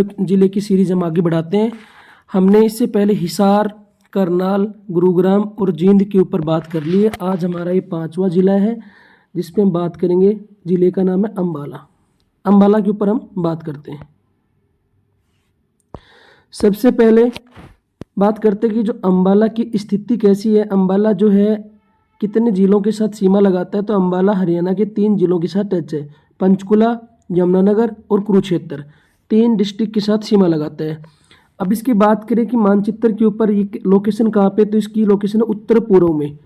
जिले की सीरीज हम आगे बढ़ाते हैं। हमने इससे पहले हिसार, करनाल, गुरुग्राम और जींद के ऊपर बात कर ली है। आज हमारा ये 5वां जिला है जिस पे हम बात करेंगे। जिले का नाम है अम्बाला। अम्बाला के ऊपर हम बात करते हैं। सबसे पहले बात करते हैं कि जो अम्बाला की स्थिति कैसी है। अम्बाला जो है कितने जिलों के साथ सीमा लगाता है, तो अम्बाला हरियाणा के 3 जिलों के साथ टच है। पंचकुला, यमुनानगर और कुरुक्षेत्र 3 डिस्ट्रिक्ट के साथ सीमा लगाता है। अब इसकी बात करें कि मानचित्र के ऊपर ये लोकेशन कहाँ पे, तो इसकी लोकेशन है उत्तर पूर्व में।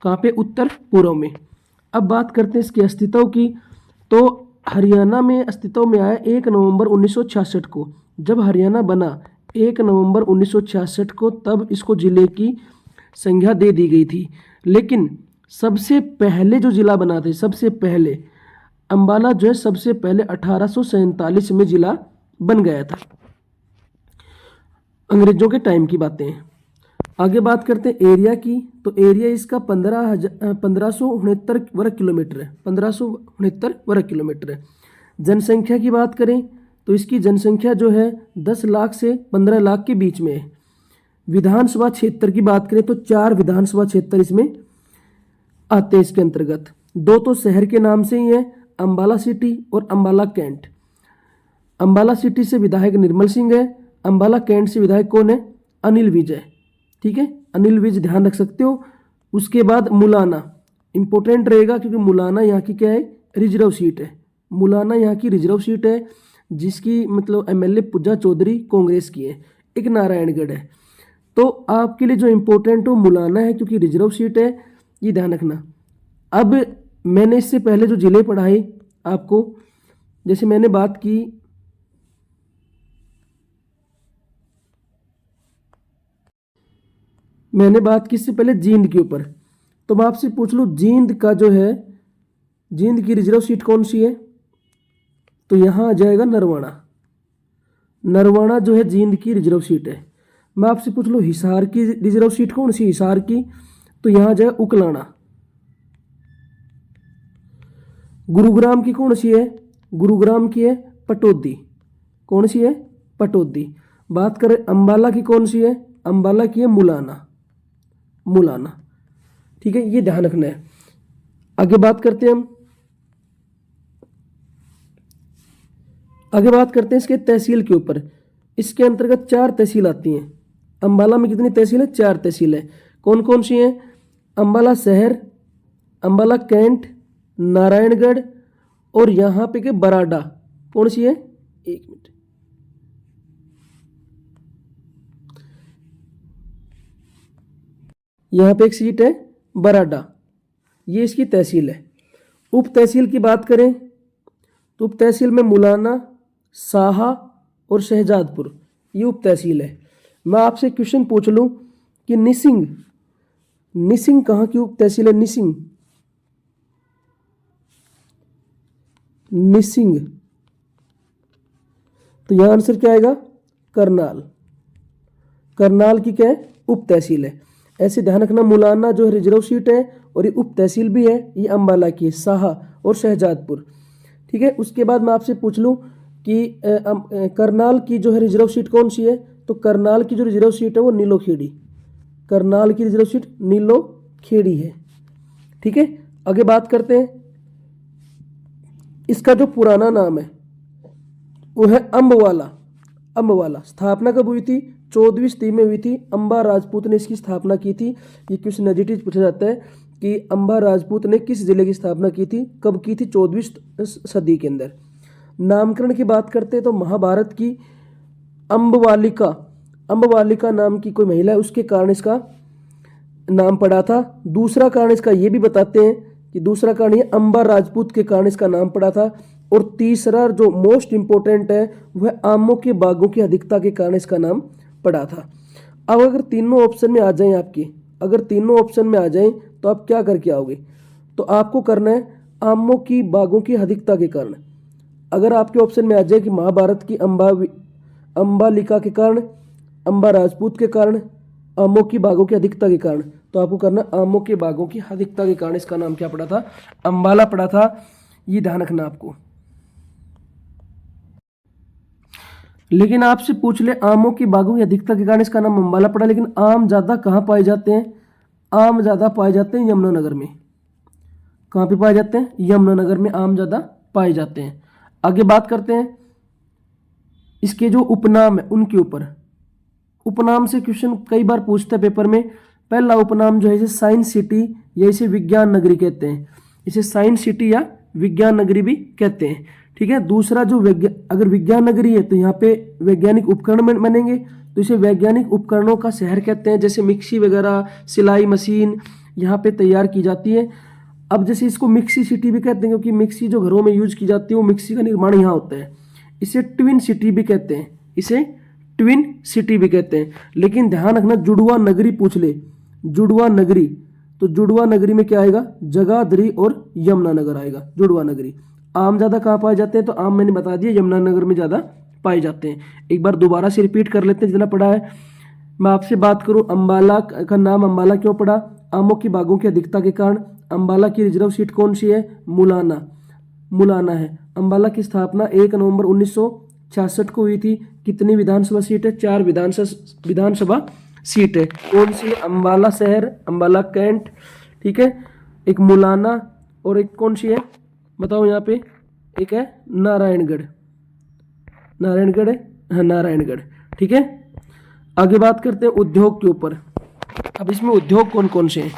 कहाँ पे? उत्तर पूर्व में। अब बात करते हैं इसके अस्तित्व की। तो हरियाणा में अस्तित्व में आया 1 नवंबर 1966 को। जब हरियाणा बना 1 नवंबर 1966 को, तब इसको जिले की संज्ञा दे दी गई थी। लेकिन सबसे पहले जो जिला बना थे, सबसे पहले अम्बाला जो है सबसे पहले 1847 में जिला बन गया था। अंग्रेजों के टाइम की बातें हैं। आगे बात करते हैं एरिया की। तो एरिया इसका 1569 वर्ग किलोमीटर है। 1569 वर्ग किलोमीटर है। जनसंख्या की बात करें तो इसकी जनसंख्या जो है 10 लाख से 15 लाख के बीच में है। विधानसभा क्षेत्र की बात करें तो 4 विधानसभा क्षेत्र इसमें आते हैं इसके अंतर्गत। 2 तो शहर के नाम से ही है, अम्बाला सिटी और अम्बाला कैंट। अम्बाला सिटी से विधायक निर्मल सिंह है। अम्बाला कैंट से विधायक कौन है? अनिल विज है। ठीक है, अनिल विज ध्यान रख सकते हो। उसके बाद मुलाना इंपॉर्टेंट रहेगा क्योंकि मुलाना यहाँ की क्या है? रिजर्व सीट है। मुलाना यहाँ की रिजर्व सीट है जिसकी मतलब एमएलए पूजा चौधरी कांग्रेस की है। एक नारायणगढ़ है। तो आपके लिए जो इम्पोर्टेंट हो मुलाना है क्योंकि रिजर्व सीट है, ये ध्यान रखना। अब मैंने इससे पहले जो जिले पढ़ाए आपको, जैसे मैंने बात की इससे पहले जींद के ऊपर। तो मैं आपसे पूछ लूँ जींद का जो है, जींद की रिजर्व सीट कौन सी है? तो यहाँ आ जाएगा नरवाना। नरवाना जो है जींद की रिजर्व सीट है। मैं आपसे पूछ लूँ हिसार की रिजर्व सीट कौन सी? हिसार की तो यहाँ जाए उकलाना। गुरुग्राम की कौन सी है? गुरुग्राम की है पटौदी। कौन सी है? पटौदी। बात करें अम्बाला की कौन सी है? अम्बाला की है मुलाना। मुलाना। ठीक है, ये ध्यान रखना है। आगे बात करते हैं हम। आगे बात करते हैं इसके तहसील के ऊपर। इसके अंतर्गत 4 तहसील आती हैं। अम्बाला में कितनी तहसील है? 4 तहसील है। कौन कौन सी हैं? अम्बाला शहर, अम्बाला कैंट, नारायणगढ़ और यहाँ पे के बराडा। कौन सी है? एक मिनट, यहाँ पे एक सीट है बराडा, ये इसकी तहसील है। उप तहसील की बात करें तो उप तहसील में मुलाना, साहा और शहजादपुर ये उप तहसील है। मैं आपसे क्वेश्चन पूछ लूँ कि निसिंग, निसिंग कहाँ की उप तहसील है? निसिंग, निसिंग तो यहाँ आंसर क्या आएगा? करनाल। करनाल की क्या है? उप तहसील है। ऐसे ध्यान रखना, मुलाना जो है रिजर्व सीट है और ये उप तहसील भी है, ये अम्बाला की है, साहा और शहजादपुर। ठीक है, उसके बाद मैं आपसे पूछ लूँ कि करनाल की जो है रिजर्व सीट कौन सी है? तो करनाल की जो रिजर्व सीट है वो नीलोखेड़ी। करनाल की रिजर्व सीट नीलोखेड़ी है। ठीक है, आगे बात करते हैं। इसका जो पुराना नाम है वो है अम्बवाला। अम्बवाला। स्थापना कब हुई थी? 14वीं सदी में हुई थी। अम्बा राजपूत ने इसकी स्थापना की थी। ये क्वेश्चन नेगेटिव पूछा जाता है कि अम्बा राजपूत ने किस जिले की स्थापना की थी, कब की थी? 14वीं सदी के अंदर। नामकरण की बात करते हैं तो महाभारत की अम्बवालिका, अम्बवालिका नाम की कोई महिला है, उसके कारण इसका नाम पड़ा था। दूसरा कारण इसका ये भी बताते हैं कि दूसरा कारण ये अम्बा राजपूत के कारण इसका नाम पड़ा था। और तीसरा जो मोस्ट इंपॉर्टेंट है वह आमों के बागों की अधिकता के कारण इसका नाम पड़ा था। अब अगर तीनों ऑप्शन में आ जाएं आपके, अगर तीनों ऑप्शन में आ जाएं तो आप क्या करके आओगे? तो आपको करना है आमों की बागों की अधिकता के कारण। अगर आपके ऑप्शन में आ जाए कि महाभारत की अम्बालिका के कारण, अम्बा राजपूत के कारण, आमों की बागों की अधिकता के कारण, तो आपको करना आमों के बागों की अधिकता के कारण इसका नाम क्या पड़ा था? अम्बाला पड़ा था। ये ध्यान रखना आपको। लेकिन आपसे पूछ ले आमों की बागों की अधिकता के कारण इसका नाम अम्बाला पड़ा, लेकिन आम ज़्यादा कहाँ पाए जाते हैं? आम ज़्यादा पाए जाते हैं यमुनानगर में। कहाँ पे पाए जाते हैं? यमुनानगर में आम ज़्यादा पाए जाते हैं। आगे बात करते हैं इसके जो उपनाम है उनके ऊपर। उपनाम से क्वेश्चन कई बार पूछता है पेपर में। पहला उपनाम जो है इसे साइंस सिटी या इसे विज्ञान नगरी कहते हैं। इसे साइंस सिटी या विज्ञान नगरी भी कहते हैं। ठीक है। दूसरा जो अगर विज्ञान नगरी है तो यहाँ पे वैज्ञानिक उपकरण बनेंगे, तो इसे वैज्ञानिक उपकरणों का शहर कहते हैं। जैसे मिक्सी वगैरह, सिलाई मशीन यहाँ पे तैयार की जाती है। अब जैसे इसको मिक्सी सिटी भी कहते हैं क्योंकि मिक्सी जो घरों में यूज की जाती है वो मिक्सी का निर्माण यहाँ होता है। इसे ट्विन सिटी भी कहते हैं। इसे ट्विन सिटी भी कहते हैं। लेकिन ध्यान रखना, जुड़वा नगरी पूछ ले, जुड़वा नगरी, तो जुड़वा नगरी में क्या आएगा? जगाधरी और यमुनानगर आएगा। जुड़वा नगरी। आम ज़्यादा कहाँ पाए जाते हैं? तो आम मैंने बता दिया यमुनानगर में ज़्यादा पाए जाते हैं। एक बार दोबारा से रिपीट कर लेते हैं जितना पढ़ा है। मैं आपसे बात करूं, अंबाला का नाम अंबाला क्यों पड़ा? आमों की बागों की अधिकता के कारण। अंबाला की रिजर्व सीट कौन सी है? मुलाना, मुलाना है। अंबाला की स्थापना 1 नवंबर 1966 को हुई थी। कितनी विधानसभा सीट है? 4 विधानसभा सीट है। कौन सी? अंबाला शहर, अंबाला कैंट, ठीक है, एक मुलाना, और एक कौन सी है बताओ यहाँ पे? एक है नारायणगढ़। नारायणगढ़ है, हाँ नारायणगढ़। ठीक है। आगे बात करते हैं उद्योग के ऊपर। अब इसमें उद्योग कौन कौन से हैं?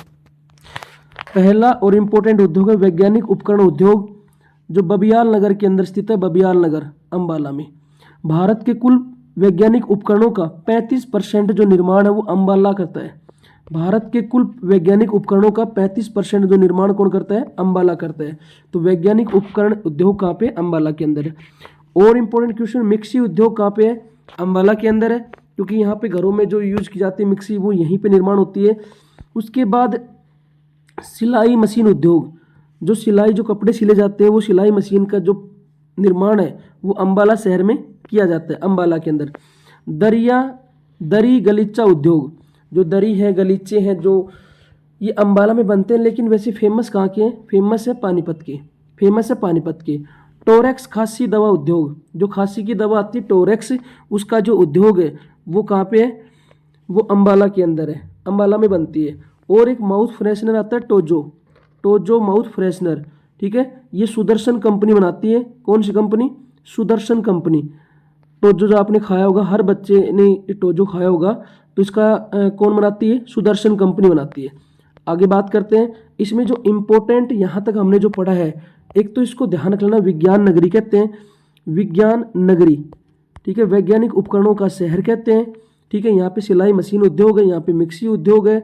पहला और इम्पोर्टेंट उद्योग है वैज्ञानिक उपकरण उद्योग, जो बबियाल नगर के अंदर स्थित है। बबियाल नगर अंबाला में। भारत के कुल वैज्ञानिक उपकरणों का 35% जो निर्माण है वो अंबाला करता है। भारत के कुल वैज्ञानिक उपकरणों का 35% जो निर्माण कौन करता है? अंबाला करता है। तो वैज्ञानिक उपकरण उद्योग कहाँ पे? अंबाला के अंदर है। और इम्पोर्टेंट क्वेश्चन, मिक्सी उद्योग कहाँ पे है? अंबाला के अंदर है, क्योंकि यहाँ पे घरों में जो यूज की जाती है मिक्सी वो यहीं पे निर्माण होती है। उसके बाद सिलाई मशीन उद्योग, जो सिलाई जो कपड़े सिले जाते हैं वो सिलाई मशीन का जो निर्माण है वो अंबाला शहर में किया जाता है, अंबाला के अंदर। दरी गलीचा उद्योग, जो दरी है गलीचे हैं जो ये अंबाला में बनते हैं, लेकिन वैसे फेमस कहाँ के हैं? फेमस है पानीपत के, फेमस है पानीपत के। टोरेक्स खांसी दवा उद्योग, जो खांसी की दवा आती है टोरेक्स, उसका जो उद्योग है वो कहाँ पे है? वो अंबाला के अंदर है, अंबाला में बनती है। और एक माउथ फ्रेशनर आता है टोजो माउथ फ्रेशनर, ठीक है, ये सुदर्शन कंपनी बनाती है। कौन सी कंपनी? सुदर्शन कंपनी। टोजो जो आपने खाया होगा, हर बच्चे ने टोजो खाया होगा, तो इसका कौन बनाती है? सुदर्शन कंपनी बनाती है। आगे बात करते हैं इसमें जो इम्पोर्टेंट यहाँ तक हमने जो पढ़ा है, एक तो इसको ध्यान रख लेना, विज्ञान नगरी कहते हैं, विज्ञान नगरी, ठीक है, वैज्ञानिक उपकरणों का शहर कहते हैं। ठीक है। यहाँ पे सिलाई मशीन उद्योग है, यहाँ पे मिक्सी उद्योग है,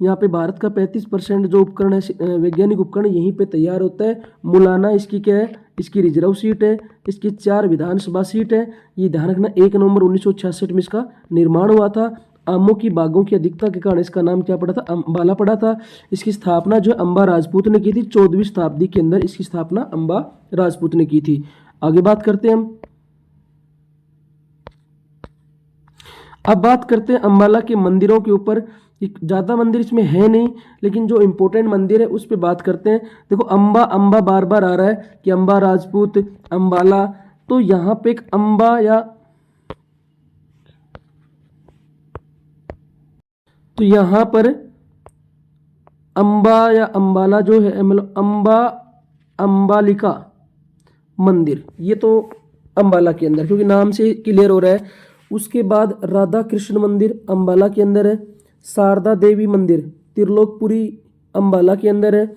यहाँ पे भारत का 35% जो उपकरण है वैज्ञानिक उपकरण यहीं पे तैयार होता है। मुलाना इसकी क्या है? इसकी रिजर्व सीट है। इसकी 4 विधानसभा सीट है। ये ध्यान रखना, 1 नवंबर 1966 में इसका निर्माण हुआ था। आमों की बागों की अधिकता के कारण इसका नाम क्या पड़ा था? अंबाला पड़ा था। इसकी स्थापना जो अंबा राजपूत ने की थी, 14वीं शताब्दी के अंदर इसकी स्थापना अंबा राजपूत ने की थी। आगे बात करते हैं हम। अब बात करते हैं अंबाला के मंदिरों के ऊपर। ज़्यादा मंदिर इसमें है नहीं, लेकिन जो इम्पोर्टेंट मंदिर है उस पर बात करते हैं। देखो अंबा बार बार आ रहा है कि अंबा राजपूत, अंबाला, तो यहाँ पे एक अंबा या तो यहाँ पर अंबा या अंबाला जो है, मतलब अंबालिका मंदिर, ये तो अंबाला के अंदर, क्योंकि नाम से क्लियर हो रहा है। उसके बाद राधा कृष्ण मंदिर अंबाला के अंदर है। शारदा देवी मंदिर त्रिलोकपुरी अंबाला के अंदर है।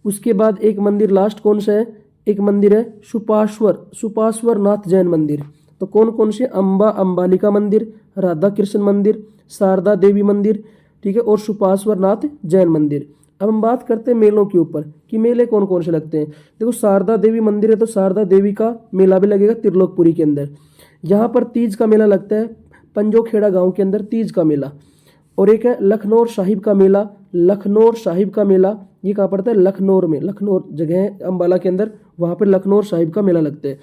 उसके बाद एक मंदिर लास्ट कौन सा है? एक मंदिर है सुपाश्वर नाथ जैन मंदिर। तो कौन कौन से? अंबालिका मंदिर, राधा कृष्ण मंदिर, शारदा देवी मंदिर, ठीक है, और सुपाश्वर नाथ जैन मंदिर। अब हम बात करते हैं मेलों के ऊपर कि मेले कौन कौन से लगते हैं। देखो शारदा देवी मंदिर है तो शारदा देवी का मेला भी लगेगा त्रिलोकपुरी के अंदर। यहाँ पर तीज का मेला लगता है, पंजोखेड़ा गांव के अंदर तीज का मेला। और एक है लखनौर साहिब का मेला। लखनौर साहिब का मेला ये कहाँ पड़ता है? लखनौर में, लखनौर जगह है अंबाला के अंदर, वहाँ पर लखनौर साहिब का मेला लगता है।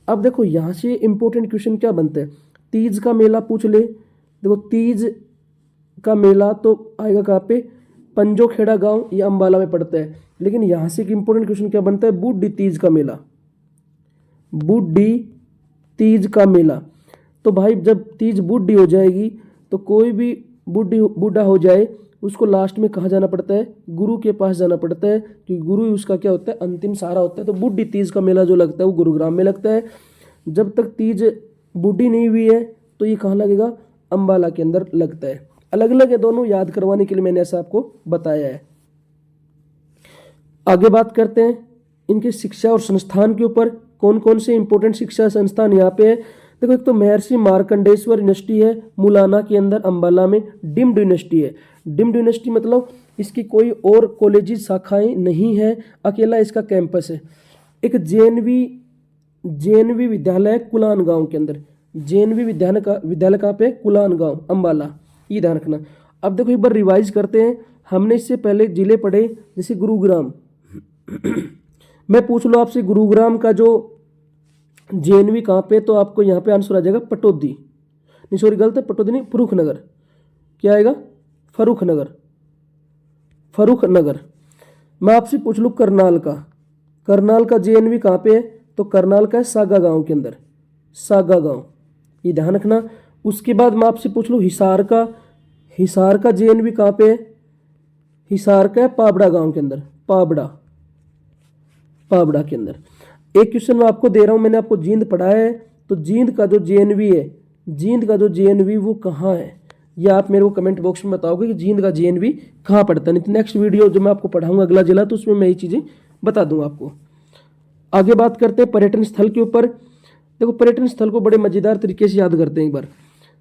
अब देखो यहाँ से इंपॉर्टेंट क्वेश्चन क्या बनता है? तीज का मेला पूछ ले। देखो तीज का मेला तो आएगा कहाँ पे? पंजोखेड़ा गांव, ये अंबाला में पड़ता है। लेकिन यहाँ से एक इंपॉर्टेंट क्वेश्चन क्या बनता है? बूढ़ी तीज का मेला, बूढ़ी तीज का मेला। तो भाई जब तीज बूढ़ी हो जाएगी तो कोई भी बूढ़ा हो जाए उसको लास्ट में कहाँ जाना पड़ता है, गुरु के पास जाना पड़ता है, क्योंकि गुरु ही उसका क्या होता है, अंतिम सहारा होता है। तो बूढ़ी तीज का मेला जो लगता है वो गुरुग्राम में लगता है। जब तक तीज बूढ़ी नहीं हुई है तो ये कहाँ लगेगा, अम्बाला के अंदर लगता है। अलग अलग है दोनों, याद करवाने के लिए मैंने ऐसा आपको बताया है। आगे बात करते हैं इनके शिक्षा और संस्थान के ऊपर, कौन कौन से इंपॉर्टेंट शिक्षा संस्थान यहाँ पे है। देखो एक तो महर्षि मार्कंडेश्वर यूनिवर्सिटी है मुलाना के अंदर, अम्बाला में। डीम्ड यूनिवर्सिटी है। डीम्ड यूनिवर्सिटी मतलब इसकी कोई और कॉलेजेस शाखाएं नहीं है, अकेला इसका कैंपस है। एक जेएनवी विद्यालय है कुलान गांव के अंदर। जेएनवी विद्यालय कहाँ पे, कुलान गांव, अम्बाला, ये ध्यान रखना। अब देखो एक बार रिवाइज करते हैं। हमने इससे पहले जिले पढ़े, जैसे गुरुग्राम मैं पूछ लो आपसे गुरुग्राम का जो जेएनवी कहाँ पे, तो आपको यहाँ पे आंसर आ जाएगा पटौदी, नहीं सॉरी गलत है, पटौदी नहीं, फर्रुख नगर। क्या आएगा, फर्रुख नगर, फर्रुख नगर। मैं आपसे पूछ लूँ करनाल का जेएनवी कहाँ पे है, तो करनाल का है सागा गांव के अंदर, सागा गांव, ये ध्यान रखना। उसके बाद मैं आपसे पूछ लूँ हिसार का जेएनवी कहाँ पे है, हिसार का है पाबड़ा गांव के अंदर, पाबड़ा के अंदर। एक क्वेश्चन मैं आपको दे रहा हूं, मैंने आपको जींद पढ़ाया है, तो जींद का जो जेएनवी वो कहाँ है, ये आप मेरे को कमेंट बॉक्स में बताओगे कि जींद का जेएनवी कहाँ पड़ता है। नहीं तो नेक्स्ट वीडियो जो मैं आपको पढ़ाऊंगा अगला जिला, तो उसमें मैं ये चीज़ें बता दूंगा आपको। आगे बात करते हैं पर्यटन स्थल के ऊपर। देखो पर्यटन स्थल को बड़े मजेदार तरीके से याद करते हैं एक बार।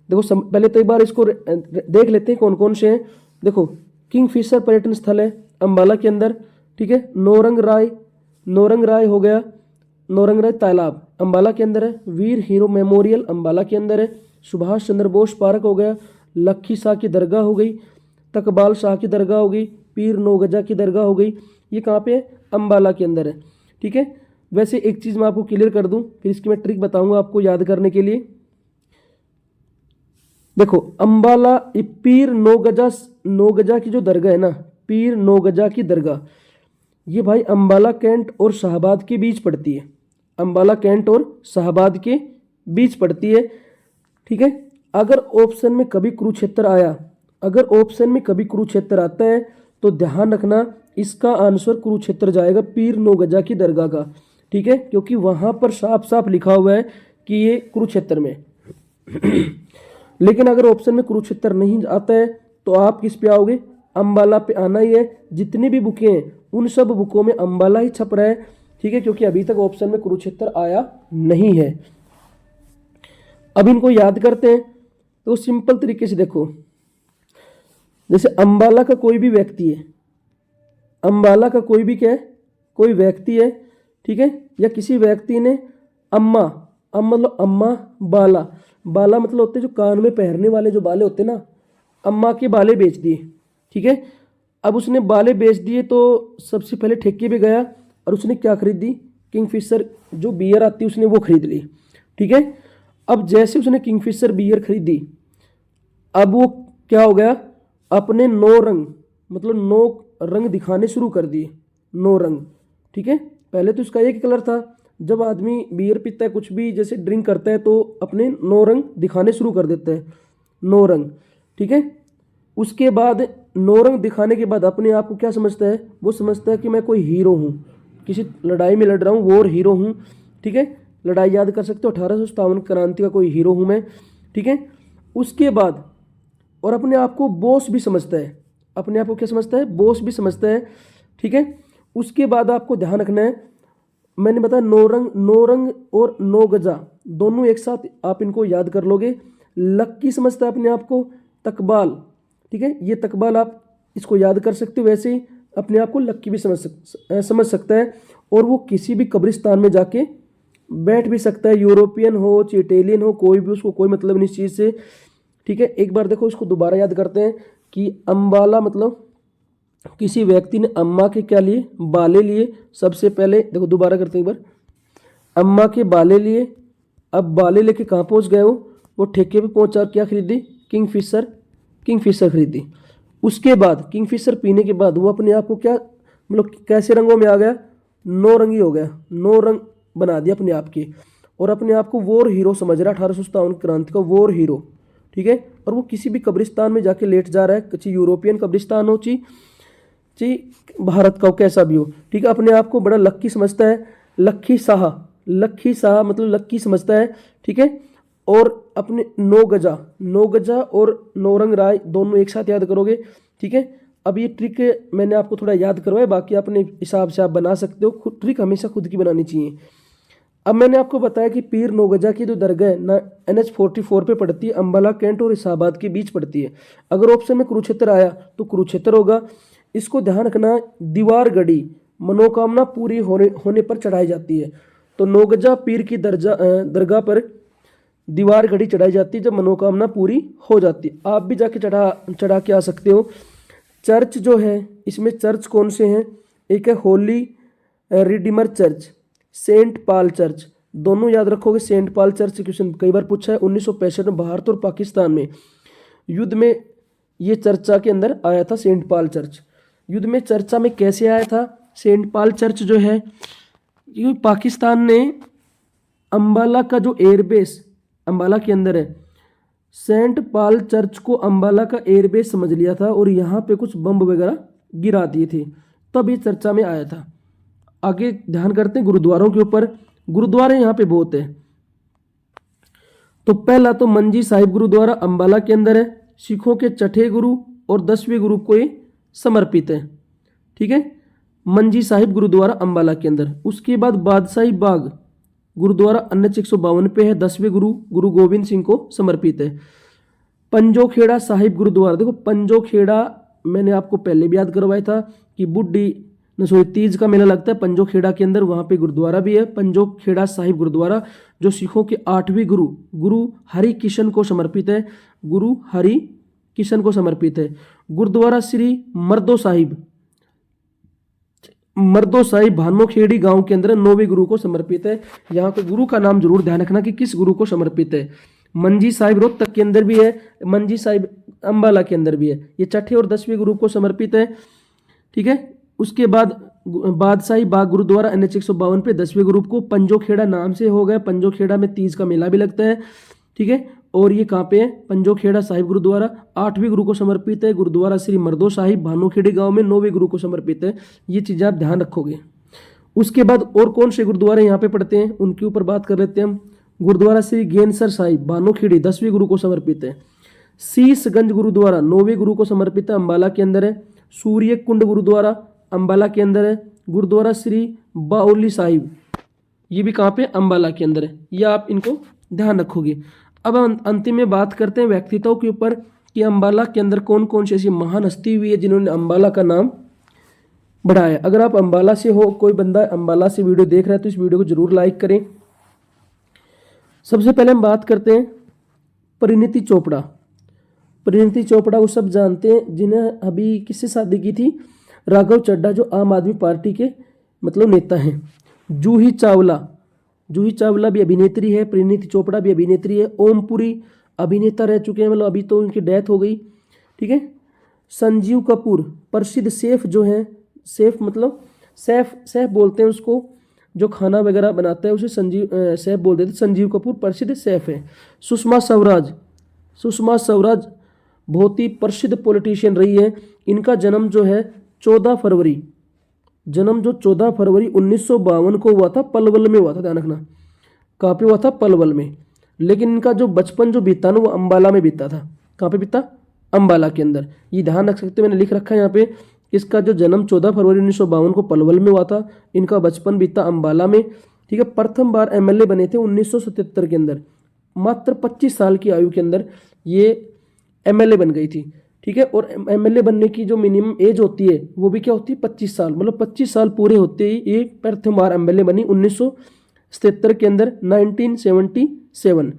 देखो पहले तो एक बार इसको देख लेते हैं कौन कौन से हैं। देखो किंगफिशर पर्यटन स्थल है अम्बाला के अंदर, ठीक है। नौरंग राय हो गया, नौरंग राय तालाब अम्बाला के अंदर है। वीर हीरो मेमोरियल अम्बाला के अंदर है। सुभाष चंद्र बोस पार्क हो गया। लखी शाह की दरगाह हो गई, तकबाल शाह की दरगाह हो गई, पीर नौगजा की दरगाह हो गई। ये कहाँ पे है, अम्बाला के अंदर है, ठीक है। वैसे एक चीज़ मैं आपको क्लियर कर दूं, फिर इसकी मैं ट्रिक बताऊंगा आपको याद करने के लिए। देखो अम्बाला पीर नौगजा की जो दरगाह है ना, पीर नौगजा की दरगाह, ये भाई अम्बाला कैंट और शाहबाद के बीच पड़ती है। अम्बाला कैंट और शाहबाद के बीच पड़ती है, ठीक है। अगर ऑप्शन में कभी कुरुक्षेत्र आता है तो ध्यान रखना इसका आंसर कुरुक्षेत्र जाएगा, पीर नौगजा की दरगाह का, ठीक है, क्योंकि वहां पर साफ साफ लिखा हुआ है कि ये कुरुक्षेत्र में। लेकिन अगर ऑप्शन में कुरुक्षेत्र नहीं आता है तो आप किस पे आओगे, अम्बाला पे आना ही है। जितनी भी बुकें हैं उन सब बुकों में अम्बाला ही छप रहा है, ठीक है, क्योंकि अभी तक ऑप्शन में कुरुक्षेत्र आया नहीं है। अब इनको याद करते हैं तो सिंपल तरीके से देखो, जैसे अम्बाला का कोई भी व्यक्ति है, अम्बाला का कोई भी क्या है, कोई व्यक्ति है, ठीक है, या किसी व्यक्ति ने अम्मा मतलब अम्मा बाला मतलब होते हैं जो कान में पहनने वाले जो बाले होते हैं ना, अम्मा के बाले बेच दिए, ठीक है। अब उसने बाले बेच दिए तो सबसे पहले ठेके पे गया और उसने क्या खरीदी, किंगफिशर जो बियर आती है उसने वो खरीद ली, ठीक है। अब जैसे उसने किंगफिशर बियर खरीदी, अब वो क्या हो गया, अपने 9 रंग मतलब 9 रंग दिखाने शुरू कर दिए, 9 रंग, ठीक है। पहले तो उसका एक कलर था, जब आदमी बियर पीता है कुछ भी जैसे ड्रिंक करता है तो अपने 9 रंग दिखाने शुरू कर देता है, 9 रंग, ठीक है। उसके बाद 9 रंग दिखाने के बाद अपने आप को क्या समझता है, वो समझता है कि मैं कोई हीरो हूँ, किसी लड़ाई में लड़ रहा हूँ वो और हीरो हूँ, ठीक है। लड़ाई याद कर सकते हो, 1857 क्रांति का कोई हीरो हूँ मैं, ठीक है। उसके बाद और अपने आप को बॉस भी समझता है, अपने आप को क्या समझता है, बॉस भी समझता है, ठीक है। उसके बाद आपको ध्यान रखना है, मैंने बताया 9 रंग और 9 गजा दोनों एक साथ आप इनको याद कर लोगे। लक्की समझता है अपने आप को, तकबाल, ठीक है, ये तकबाल आप इसको याद कर सकते हो। वैसे ही अपने आप को लक्की भी समझ सकता है, और वो किसी भी कब्रिस्तान में जाके बैठ भी सकता है, यूरोपियन हो चाहे इटालियन हो, कोई भी, उसको कोई मतलब नहीं इस चीज़ से, ठीक है। एक बार देखो इसको दोबारा याद करते हैं कि अम्बाला मतलब किसी व्यक्ति ने अम्मा के क्या लिए, बाले लिए। सबसे पहले देखो दोबारा करते हैं एक बार, अम्मा के बाले लिए। अब बाले लेके कहाँ पहुँच गए वो ठेके पे पहुँचा, क्या खरीदी, किंगफिशर खरीदी। उसके बाद किंगफिशर पीने के बाद वो अपने आप को क्या मतलब कैसे रंगों में आ गया, 9 रंगी हो गया, 9 रंग बना दिया अपने आप के। और अपने आप को वॉर हीरो समझ रहा है, 1857 क्रांति का वॉर हीरो, ठीक है। और वो किसी भी कब्रिस्तान में जाके लेट जा रहा है, चाहे यूरोपियन कब्रिस्तान हो चाहे भारत का हो, कैसा भी हो, ठीक है। अपने आप को बड़ा लक्की समझता है, लक्की शाह, लक्की शाह मतलब लक्की समझता है, ठीक है। और अपने नौ गजा और नौरंग राय दोनों एक साथ याद करोगे, ठीक है। अब ये ट्रिक मैंने आपको थोड़ा याद करवाया, बाकी अपने हिसाब से आप बना सकते हो, खुद ट्रिक हमेशा खुद की बनानी चाहिए। अब मैंने आपको बताया कि पीर नौगजा की जो दरगाह है ना NH44 पे पड़ती है, अंबाला कैंट और इसाबाद के बीच पड़ती है। अगर ऑप्शन में कुरुक्षेत्र आया तो कुरुक्षेत्र होगा। इसको ध्यान रखना, दीवार गढ़ी मनोकामना पूरी होने पर चढ़ाई जाती है। तो नौगजा पीर की दरगाह पर दीवार घड़ी चढ़ाई जाती है जब मनोकामना पूरी हो जाती है। आप भी जाके चढ़ा के आ सकते हो। चर्च जो है, इसमें चर्च कौन से हैं, एक है होली रिडीमर चर्च, सेंट पाल चर्च, दोनों याद रखोगे। सेंट पाल चर्च क्वेश्चन कई बार पूछा है। 1965 में भारत और पाकिस्तान में युद्ध में ये चर्चा के अंदर आया था, सेंट पाल चर्च। युद्ध में चर्चा में कैसे आया था सेंट पाल चर्च जो है, ये पाकिस्तान ने अंबाला का जो एयरबेस अंबाला के अंदर है, सेंट पाल चर्च को अंबाला का एयरबेस समझ लिया था और यहाँ पे कुछ बम वगैरह गिरा दिए थे, तब ये चर्चा में आया था। आगे ध्यान करते हैं गुरुद्वारों के ऊपर। गुरुद्वारे यहाँ पे बहुत है। तो पहला तो मंजी साहिब गुरुद्वारा अंबाला के अंदर है, सिखों के छठे गुरु और 10वें गुरु को ये समर्पित है, ठीक है। मंजी साहिब गुरुद्वारा अंबाला के अंदर। उसके बाद बादशाही बाग गुरुद्वारा NH 152 पे है, 10वें गुरु गुरु गोविंद सिंह को समर्पित है। पंजोखेड़ा साहिब गुरुद्वारा, देखो पंजोखेड़ा मैंने आपको पहले भी याद करवाया था कि बुड्ढी तीज का मेला लगता है पंजोखेड़ा के अंदर, वहाँ पे गुरुद्वारा भी है पंजोखेड़ा साहिब गुरुद्वारा, जो सिखों के 8वें गुरु गुरु हरि किशन को समर्पित है, गुरु हरि किशन को समर्पित है। गुरुद्वारा श्री मर्दो साहिब भानोखेड़ी गांव के अंदर 9वें गुरु को समर्पित है। यहाँ पे गुरु का नाम जरूर ध्यान रखना कि किस गुरु को समर्पित है। मंजी साहिब रोहतक के अंदर भी है, मंजी साहिब अंबाला के अंदर भी है, ये छठे और 10वें गुरु को समर्पित है, ठीक है। उसके बाद बादशाही बाग गुरुद्वारा NH 152 पे 10वें गुरु को, पंजोखेड़ा नाम से हो गया, पंजोखेड़ा में तीज का मेला भी लगता है, ठीक है। और ये कहाँ पे है, पंजोखेड़ा साहिब गुरुद्वारा 8वें गुरु को समर्पित है। गुरुद्वारा श्री मर्दो साहिब भानोखेड़ी गांव में 9वें गुरु को समर्पित है। ये चीज़ें आप ध्यान रखोगे। उसके बाद और कौन से गुरुद्वारे यहाँ पे पड़ते हैं उनके ऊपर बात कर लेते हैं हम। गुरुद्वारा श्री गेनसर साहिब भानोखेड़ी 10वें गुरु को समर्पित है। शीशगंज गुरुद्वारा 9वें गुरु को समर्पित है, अंबाला के अंदर है। सूर्य कुंड गुरुद्वारा अंबाला के अंदर है। गुरुद्वारा श्री बाउली साहिब, ये भी कहाँ पे, अंबाला के अंदर है। ये आप इनको ध्यान रखोगे। अब अंतिम में बात करते हैं व्यक्तित्वों के ऊपर कि अंबाला के अंदर कौन कौन सी ऐसी महान हस्ती हुई है जिन्होंने अंबाला का नाम बढ़ाया। अगर आप अंबाला से हो, कोई बंदा अंबाला से वीडियो देख रहा है तो इस वीडियो को जरूर लाइक करें। सबसे पहले हम बात करते हैं परिणीति चोपड़ा। परिणीति चोपड़ा वो सब जानते हैं जिन्हें अभी किससे शादी की थी, राघव चड्ढा जो आम आदमी पार्टी के मतलब नेता हैं। जूही चावला भी अभिनेत्री है, परिणीति चोपड़ा भी अभिनेत्री है। ओमपुरी अभिनेता रह चुके हैं, मतलब अभी तो उनकी डेथ हो गई, ठीक है। संजीव कपूर प्रसिद्ध शेफ जो है, शेफ मतलब शेफ बोलते हैं उसको, जो खाना वगैरह बनाता है उसे शेफ बोलते थे। संजीव कपूर प्रसिद्ध शेफ है। सुषमा स्वराज बहुत ही प्रसिद्ध पॉलिटिशियन रही है। इनका जन्म जो है 14 फरवरी 1952 को हुआ था, पलवल में हुआ था, ध्यान रखना। कहाँ पे हुआ था, पलवल में। लेकिन इनका जो बचपन जो बीता ना वो अंबाला में बीता था। कहाँ पे बीता, अंबाला के अंदर। ये ध्यान रख सकते हो, मैंने लिख रखा है यहाँ पे। इसका जो जन्म 14 फरवरी 1952 को पलवल में हुआ था, इनका बचपन बीता अंबाला में, ठीक है। प्रथम बार MLA बने थे 1977 के अंदर, मात्र 25 साल की आयु के अंदर ये MLA बन गई थी, ठीक है। और MLA बनने की जो मिनिमम एज होती है वो भी क्या होती है, 25 साल, मतलब 25 साल पूरे होते ही ये प्रथम बार MLA बनी 1977 के अंदर, 1977।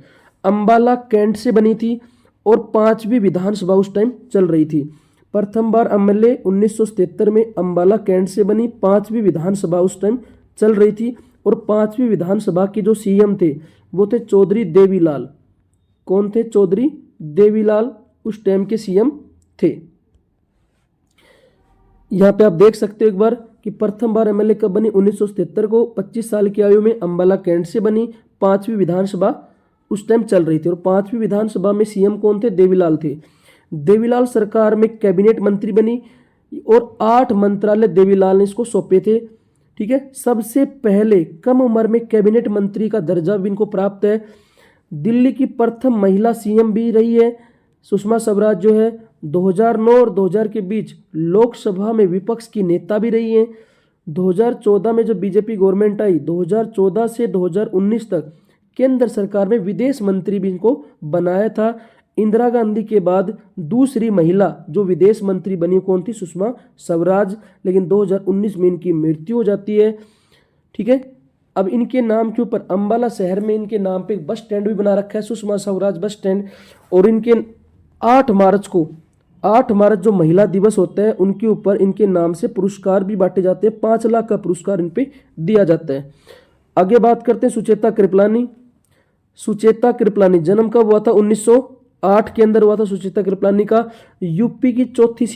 अंबाला कैंट से बनी थी और 5वीं विधानसभा उस टाइम चल रही थी। प्रथम बार MLA 1977 में अंबाला कैंट से बनी, 5वीं विधानसभा उस टाइम चल रही थी। और 5वीं विधानसभा के जो CM थे वो थे चौधरी देवीलाल। कौन थे, चौधरी देवीलाल उस टाइम के CM थे। यहाँ पे आप देख सकते हो एक बार कि प्रथम बार MLA कब बनी, 1977 को, 25 साल की आयु में अंबाला कैंट से बनी, 5वीं विधानसभा उस टाइम चल रही थी, और 5वीं विधानसभा में सीएम कौन थे? देवीलाल थे। देवीलाल सरकार में कैबिनेट मंत्री बनी और 8 मंत्रालय देवीलाल ने इसको सौंपे थे। ठीक है, सबसे पहले कम उम्र में कैबिनेट मंत्री का दर्जा भी इनको प्राप्त है। दिल्ली की प्रथम महिला सीएम भी रही है सुषमा स्वराज जो है। 2009 और 2000 के बीच लोकसभा में विपक्ष की नेता भी रही हैं। 2014 में जब बीजेपी गवर्नमेंट आई, 2014 से 2019 तक केंद्र सरकार में विदेश मंत्री भी इनको बनाया था। इंदिरा गांधी के बाद दूसरी महिला जो विदेश मंत्री बनी कौन थी? सुषमा स्वराज। लेकिन 2019 में इनकी मृत्यु हो जाती है। ठीक है, अब इनके नाम के ऊपर अंबाला शहर में इनके नाम पे एक बस स्टैंड भी बना रखा है, सुषमा स्वराज बस स्टैंड। और इनके 8 मार्च जो महिला दिवस होता है उनके ऊपर इनके नाम से पुरस्कार भी बांटे जाते हैं। 5 लाख का पुरस्कार इन पे दिया जाता है। आगे बात करते हैं सुचेता कृपलानी। सुचेता कृपलानी जन्म कब हुआ था? 1908 के अंदर हुआ था सुचेता कृपलानी का। यूपी की चौथी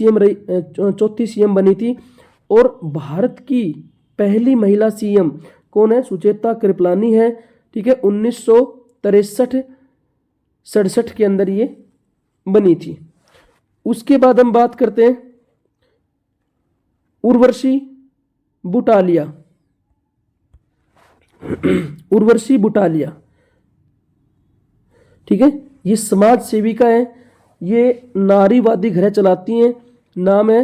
सीएम बनी थी। और भारत की पहली महिला सीएम कौन है? सुचेता कृपलानी है। ठीक है, 1963-67 के अंदर ये बनी थी। उसके बाद हम बात करते हैं उर्वशी बुटालिया। उर्वशी बुटालिया, ठीक है, ये समाज सेविका है। ये नारीवादी घर चलाती हैं। नाम है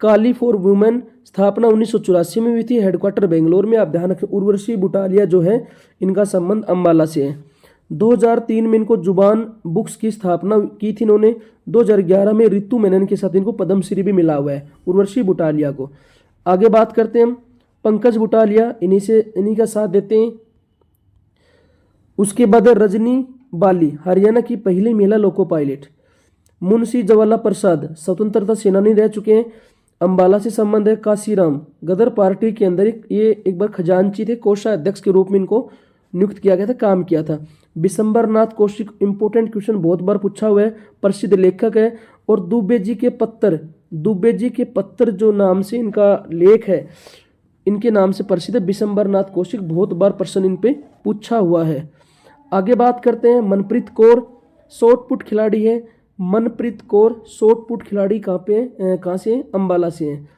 काली फॉर वुमेन। स्थापना 1984 में हुई थी। हेडक्वार्टर बेंगलोर में। आप ध्यान रखें, उर्वशी बुटालिया जो है इनका संबंध अंबाला से है। 2003 में इनको जुबान बुक्स की स्थापना की थी इन्होंने। 2011 में रितु मेनन के साथ इनको पद्मश्री भी मिला हुआ है उर्वशी बुटालिया को। आगे बात करते हैं हम पंकज बुटालिया, इन्हीं का साथ देते हैं। उसके बाद रजनी बाली, हरियाणा की पहली महिला लोको पायलट। मुंशी जवाला प्रसाद स्वतंत्रता सेनानी रह चुके हैं। अंबाला से संबंध है। काशीराम गदर पार्टी के अंदर ये एक बार खजांची थे, कोषाध्यक्ष के रूप में इनको नियुक्त किया गया था, काम किया था। बिशंबरनाथ कौशिक, इंपोर्टेंट क्वेश्चन बहुत बार पूछा हुआ है, प्रसिद्ध लेखक है। और दुबे जी के पत्तर जो नाम से इनका लेख है, इनके नाम से प्रसिद्ध है। बिशंबरनाथ कौशिक, बहुत बार प्रश्न इन पे पूछा हुआ है। आगे बात करते हैं मनप्रीत कौर, शॉटपुट खिलाड़ी है। मनप्रीत कौर शॉटपुट खिलाड़ी कहाँ से? अंबाला से हैं।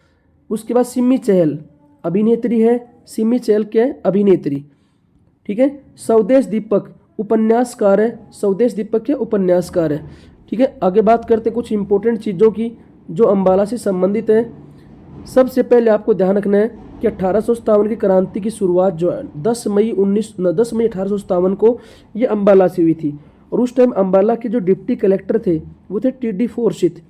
उसके बाद सिमी चहल अभिनेत्री है। सिमी चहल क्या है? अभिनेत्री। ठीक है, स्वदेश दीपक उपन्यासकार है। स्वदेश दीपक क्या? उपन्यासकार है। ठीक है, आगे बात करते हैं कुछ इंपॉर्टेंट चीज़ों की जो अंबाला से संबंधित है। सबसे पहले आपको ध्यान रखना है कि 1857 की क्रांति की शुरुआत जो है 10 मई 1857 को ये अंबाला से हुई थी। और उस टाइम अंबाला के जो डिप्टी कलेक्टर थे वो थे टी.डी. फोर्सिथ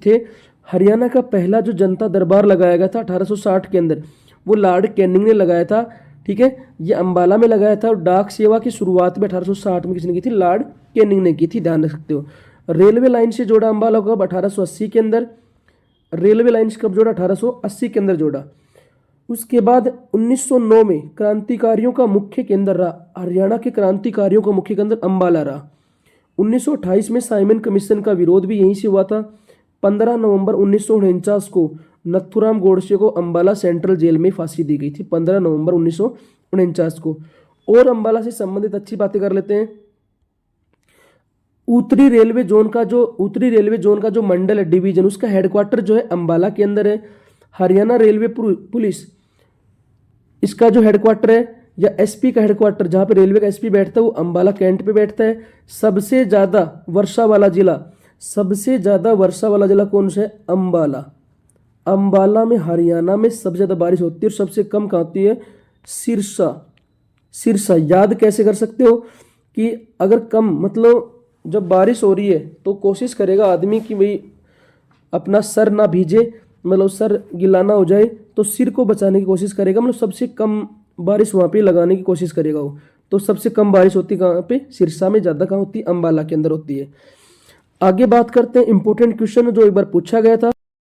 थे। हरियाणा का पहला जो जनता दरबार लगाया गया था 1860 के अंदर, वो लॉर्ड कैनिंग ने लगाया था। ठीक है, ये अंबाला में लगाया था। और डाक सेवा की शुरुआत में 1860 में किसने की थी? लॉर्ड कैनिंग ने की थी, ध्यान रख सकते हो। रेलवे लाइन से जोड़ा अंबाला को 1880 के अंदर। रेलवे लाइन से कब जोड़ा? 1880 के अंदर जोड़ा। उसके बाद 1909 में क्रांतिकारियों का मुख्य केंद्र रहा, हरियाणा के क्रांतिकारियों का मुख्य केंद्र अंबाला रहा। 1928 में साइमन कमीशन का विरोध भी यहीं से हुआ था। 15 नवंबर 1949 को नथुराम गोडसे को अंबाला सेंट्रल जेल में फांसी दी गई थी, 15 नवंबर 1949 को। और अंबाला से संबंधित अच्छी बातें कर लेते हैं। उत्तरी रेलवे जोन का जो मंडल है, डिवीजन, उसका हेडक्वार्टर जो है अंबाला के अंदर है। हरियाणा रेलवे पुलिस, इसका जो हेडक्वार्टर है या एसपी का हेडक्वार्टर, जहां पे रेलवे का एसपी बैठता है, वो अंबाला कैंट पे बैठता है। सबसे ज्यादा वर्षा वाला जिला कौन सा है? अंबाला। अंबाला में हरियाणा में सबसे ज्यादा बारिश होती है। और सबसे कम कहाँ होती है? सिरसा। याद कैसे कर सकते हो कि अगर कम, मतलब जब बारिश हो रही है तो कोशिश करेगा आदमी कि भाई अपना सर ना भीजे, मतलब सर गिला ना हो जाए, तो सिर को बचाने की कोशिश करेगा, मतलब सबसे कम बारिश वहाँ पे लगाने की कोशिश करेगा वो। तो सबसे कम बारिश होती कहाँ पे? सिरसा में। ज़्यादा कहाँ होती है? अंबाला के अंदर होती है। आगे बात करते हैं इंपॉर्टेंट क्वेश्चन जो एक बार पूछा गया था।